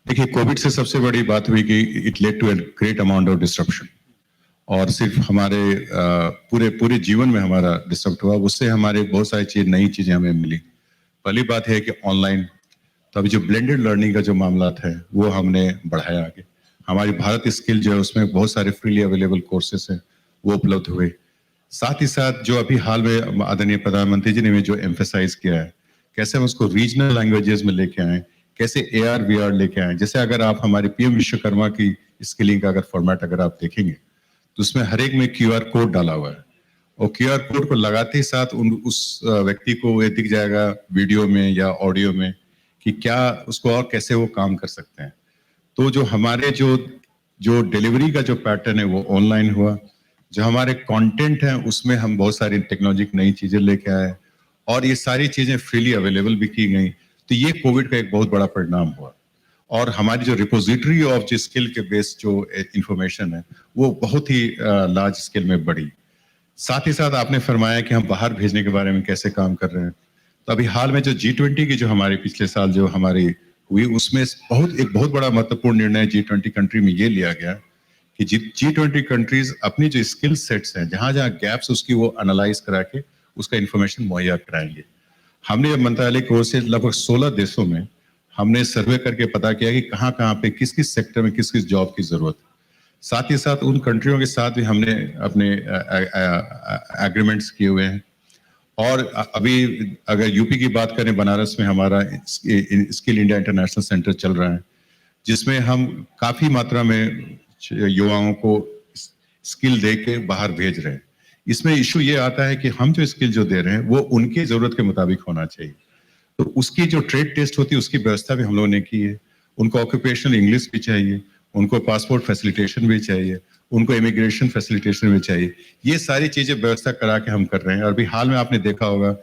देखिए, कोविड से सबसे बड़ी बात हुई कि it led to a great amount of disruption. और सिर्फ हमारे पूरे पूरे जीवन में हमारा डिस्टर्ब हुआ, उससे हमारे बहुत सारी नई चीजें हमें मिली। पहली बात है कि ऑनलाइन, तो अभी जो ब्लेंडेड लर्निंग का जो मामला है वो हमने बढ़ाया आगे। हमारी भारत स्किल जो है उसमें बहुत सारे फ्रीली अवेलेबल कोर्सेस हैं, वो उपलब्ध हुए। साथ ही साथ जो अभी हाल में आदरणीय प्रधानमंत्री जी ने जो एम्फेसाइज किया है, कैसे हम उसको रीजनल लैंग्वेजेस में लेके आए, कैसे AR VR लेके आए। जैसे अगर आप हमारे PM विश्वकर्मा की स्किलिंग का अगर फॉर्मेट अगर आप देखेंगे, तो उसमें हर एक में QR कोड डाला हुआ है, और QR कोड को लगाते ही साथ उस व्यक्ति को ये दिख जाएगा वीडियो में या ऑडियो में कि क्या उसको और कैसे वो काम कर सकते हैं। तो जो हमारे जो जो डिलीवरी का जो पैटर्न है वो ऑनलाइन हुआ। जो हमारे कंटेंट हैं उसमें हम बहुत सारी टेक्नोलॉजी की नई चीजें लेके आए, और ये सारी चीजें फ्रीली अवेलेबल भी की गई। तो ये कोविड का एक बहुत बड़ा परिणाम हुआ। और हमारी जो रिपोजिटरी ऑफ जो स्किल के बेस्ड जो इंफॉर्मेशन है वो बहुत ही लार्ज स्केल में बढ़ी। साथ ही साथ आपने फरमाया कि हम बाहर भेजने के बारे में कैसे काम कर रहे हैं। तो अभी हाल में जो G20 की जो हमारी पिछले साल जो हमारी हुई, उसमें एक बहुत बड़ा महत्वपूर्ण निर्णय G20 कंट्री में ये लिया गया कि G20 कंट्रीज अपनी जो स्किल सेट्स हैं, जहां जहां गैप्स उसकी वो एनालाइज करा के उसका इंफॉर्मेशन मुहैया कराएंगे। हमने मंत्रालय की ओर से लगभग 16 देशों में हमने सर्वे करके पता किया कि कहाँ कहाँ पे किस किस सेक्टर में किस किस जॉब की जरूरत है। साथ ही साथ उन कंट्रियों के साथ भी हमने अपने एग्रीमेंट्स किए हुए हैं। और अभी अगर यूपी की बात करें, बनारस में हमारा स्किल इंडिया इंटरनेशनल सेंटर चल रहा है, जिसमें हम काफी मात्रा में युवाओं को स्किल दे के बाहर भेज रहे हैं। इसमें इशू ये आता है कि हम जो स्किल जो दे रहे हैं वो उनकी जरूरत के मुताबिक होना चाहिए। तो उसकी जो ट्रेड टेस्ट होती है उसकी व्यवस्था भी हम लोगों ने की है। उनको ऑक्यूपेशनल इंग्लिश भी चाहिए, उनको पासपोर्ट फैसिलिटेशन भी चाहिए, उनको इमिग्रेशन फैसिलिटेशन भी चाहिए। ये सारी चीजें व्यवस्था करा के हम कर रहे हैं। और अभी हाल में आपने देखा होगा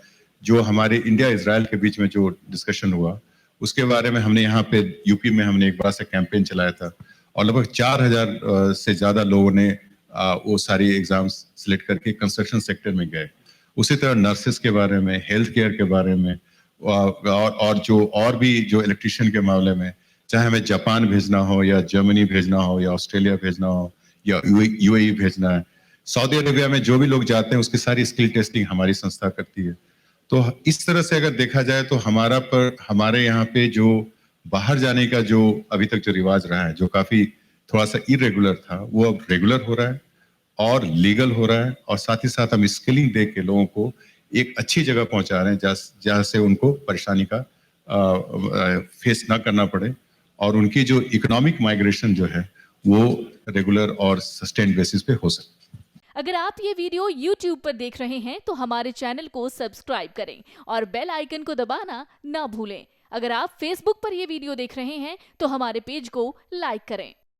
जो हमारे इंडिया इजराइल के बीच में जो डिस्कशन हुआ, उसके बारे में हमने यहाँ पे यूपी में हमने एक बड़ा सा कैंपेन चलाया था, और लगभग 4000 से ज्यादा लोगों ने वो सारी एग्जाम्स सिलेक्ट करके कंस्ट्रक्शन सेक्टर में गए। उसी तरह नर्सेस के बारे में, हेल्थ केयर के बारे में, और जो और भी जो इलेक्ट्रिशियन के मामले में, चाहे हमें जापान भेजना हो या जर्मनी भेजना हो या ऑस्ट्रेलिया भेजना हो या UAE भेजना है, सऊदी अरेबिया में जो भी लोग जाते हैं उसकी सारी स्किल टेस्टिंग हमारी संस्था करती है। तो इस तरह से अगर देखा जाए तो हमारे यहाँ पे जो बाहर जाने का जो अभी तक जो रिवाज रहा है, जो काफी थोड़ा सा इरेगुलर था, वो अब रेगुलर हो रहा है और लीगल हो रहा है। और साथ ही साथ हम स्किलिंग दे के लोगों को एक अच्छी जगह पहुंचा रहे हैं जहां से उनको परेशानी का फेस ना करना पड़े, और उनकी जो इकोनॉमिक माइग्रेशन जो है वो रेगुलर और सस्टेन बेसिस पे हो सके। अगर आप ये वीडियो YouTube पर देख रहे हैं तो हमारे चैनल को सब्सक्राइब करें और बेल आइकन को दबाना ना भूलें। अगर आप Facebook पर ये वीडियो देख रहे हैं तो हमारे पेज को लाइक करें।